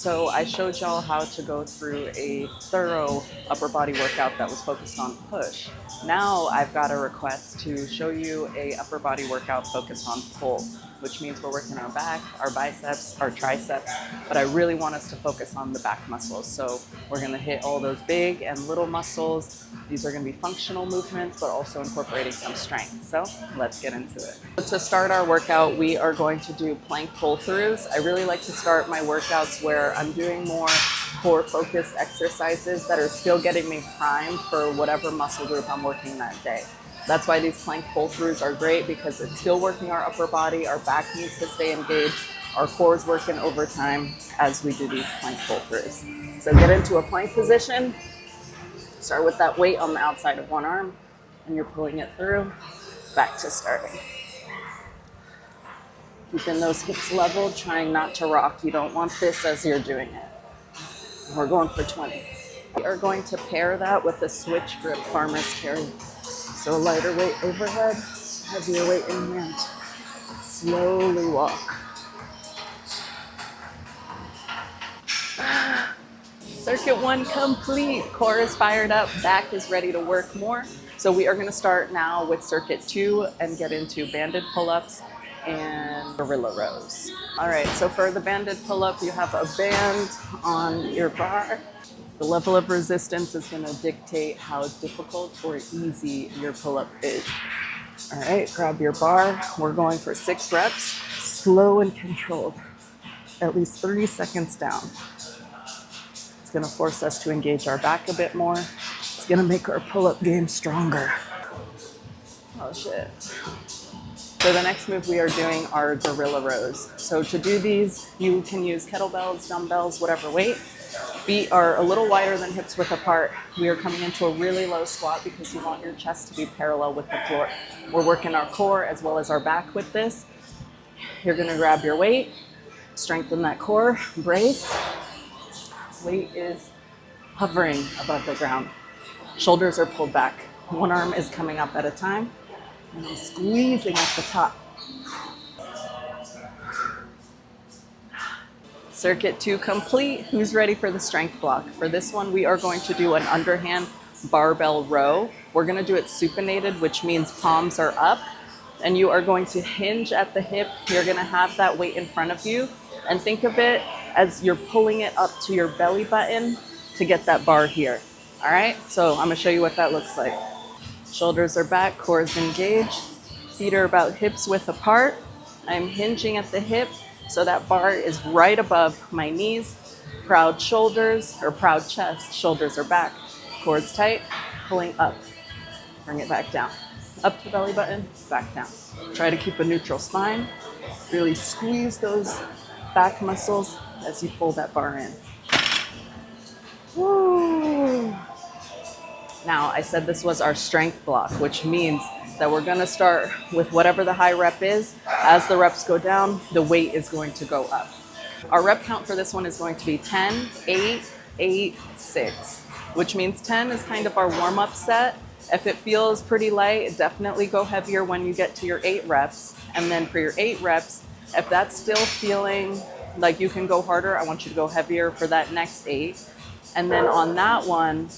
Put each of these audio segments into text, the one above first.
So I showed y'all how to go through a thorough upper body workout that was focused on push. Now I've got a request to show you a upper body workout focused on pull, which means we're working our back, our biceps, our triceps, but I really want us to focus on the back muscles. So we're gonna hit all those big and little muscles. These are gonna be functional movements, but also incorporating some strength. So let's get into it. To start our workout, we are going to do plank pull-throughs. I really like to start my workouts where I'm doing more core focused exercises that are still getting me primed for whatever muscle group I'm working that day. That's why these plank pull-throughs are great, because it's still working our upper body, our back needs to stay engaged, our core is working overtime as we do these plank pull-throughs. So get into a plank position, start with that weight on the outside of one arm, and you're pulling it through, back to starting. Keeping those hips leveled, trying not to rock. You don't want this as you're doing it. We're going for 20. We are going to pair that with a switch grip farmer's carry. So lighter weight overhead, heavier weight in hand. Slowly walk. Circuit 1 complete. Core is fired up, back is ready to work more. So we are going to start now with circuit 2 and get into banded pull-ups and gorilla rows. All right, so for the banded pull-up, you have a band on your bar. The level of resistance is going to dictate how difficult or easy your pull-up is. All right, grab your bar. We're going for 6 reps, slow and controlled, at least 30 seconds down. It's going to force us to engage our back a bit more. It's going to make our pull-up game stronger. Oh shit. For the next move, we are doing our gorilla rows. So to do these, you can use kettlebells, dumbbells, whatever weight. Feet are a little wider than hips width apart. We are coming into a really low squat because you want your chest to be parallel with the floor. We're working our core as well as our back with this. You're gonna grab your weight, strengthen that core, brace. Weight is hovering above the ground. Shoulders are pulled back. One arm is coming up at a time. And I'm squeezing at the top. Circuit 2 complete. Who's ready for the strength block? For this one, we are going to do an underhand barbell row. We're going to do it supinated, which means palms are up. And you are going to hinge at the hip. You're going to have that weight in front of you. And think of it as you're pulling it up to your belly button to get that bar here. All right? So I'm going to show you what that looks like. Shoulders are back, core is engaged. Feet are about hips width apart. I'm hinging at the hip so that bar is right above my knees. Proud shoulders, or proud chest. Shoulders are back, core is tight, pulling up. Bring it back down. Up to belly button, back down. Try to keep a neutral spine. Really squeeze those back muscles as you pull that bar in. Woo! Now, I said this was our strength block, which means that we're gonna start with whatever the high rep is. As the reps go down, the weight is going to go up. Our rep count for this one is going to be 10, 8, 8, 6, which means 10 is kind of our warm-up set. If it feels pretty light, definitely go heavier when you get to your 8 reps. And then for your 8 reps, if that's still feeling like you can go harder, I want you to go heavier for that next 8. And then on that one,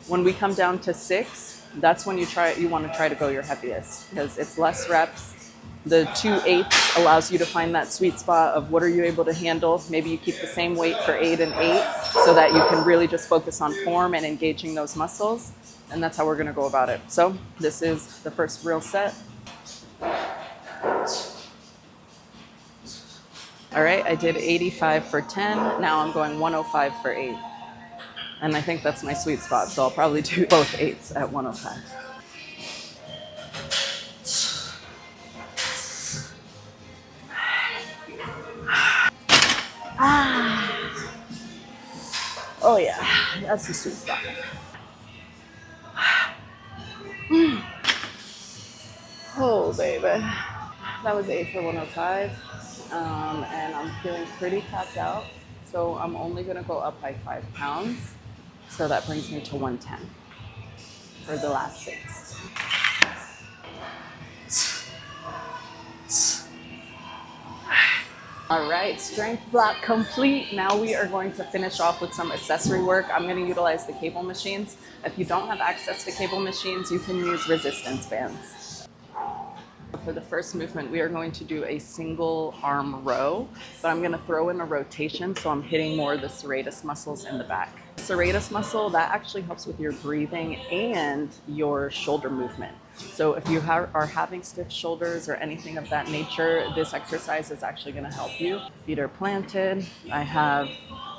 when we come down to 6, that's when you want to try to go your heaviest, because it's less reps. The 2 8s allows you to find that sweet spot of what are you able to handle. Maybe you keep the same weight for 8 and 8 so that you can really just focus on form and engaging those muscles. And that's how we're going to go about it. So this is the first real set. All right, I did 85 for 10. Now I'm going 105 for 8. And I think that's my sweet spot, so I'll probably do both 8s at 105. Oh yeah, that's the sweet spot. Oh baby, that was 8 for 105, and I'm feeling pretty tapped out, so I'm only gonna go up by 5 pounds. So that brings me to 110 for the last 6. All right, strength block complete. Now we are going to finish off with some accessory work. I'm going to utilize the cable machines. If you don't have access to cable machines, you can use resistance bands. For the first movement, we are going to do a single arm row, but I'm going to throw in a rotation so I'm hitting more of the serratus muscles in the back. Serratus muscle, that actually helps with your breathing and your shoulder movement. So if you are having stiff shoulders or anything of that nature, this exercise is actually going to help you. Feet are planted. I have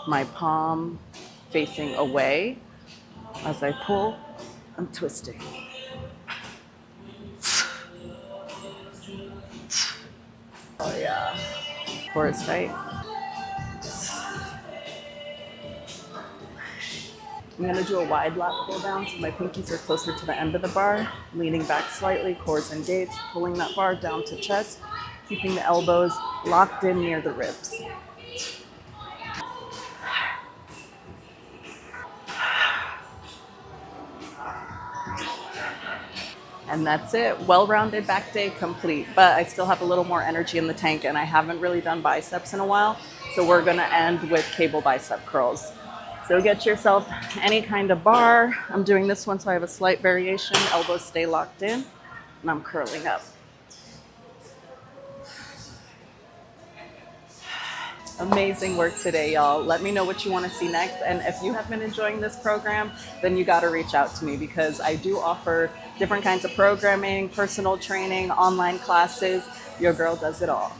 my palm facing away. As I pull, I'm twisting. Oh yeah. Core is tight. I'm gonna do a wide lat pull down so my pinkies are closer to the end of the bar, leaning back slightly, cores engaged, pulling that bar down to chest, keeping the elbows locked in near the ribs. And that's it. Well-rounded back day complete, but I still have a little more energy in the tank and I haven't really done biceps in a while. So we're gonna end with cable bicep curls. So get yourself any kind of bar. I'm doing this one so I have a slight variation. Elbows stay locked in and I'm curling up. Amazing work today, y'all. Let me know what you want to see next. And if you have been enjoying this program, then you got to reach out to me because I do offer different kinds of programming, personal training, online classes. Your girl does it all.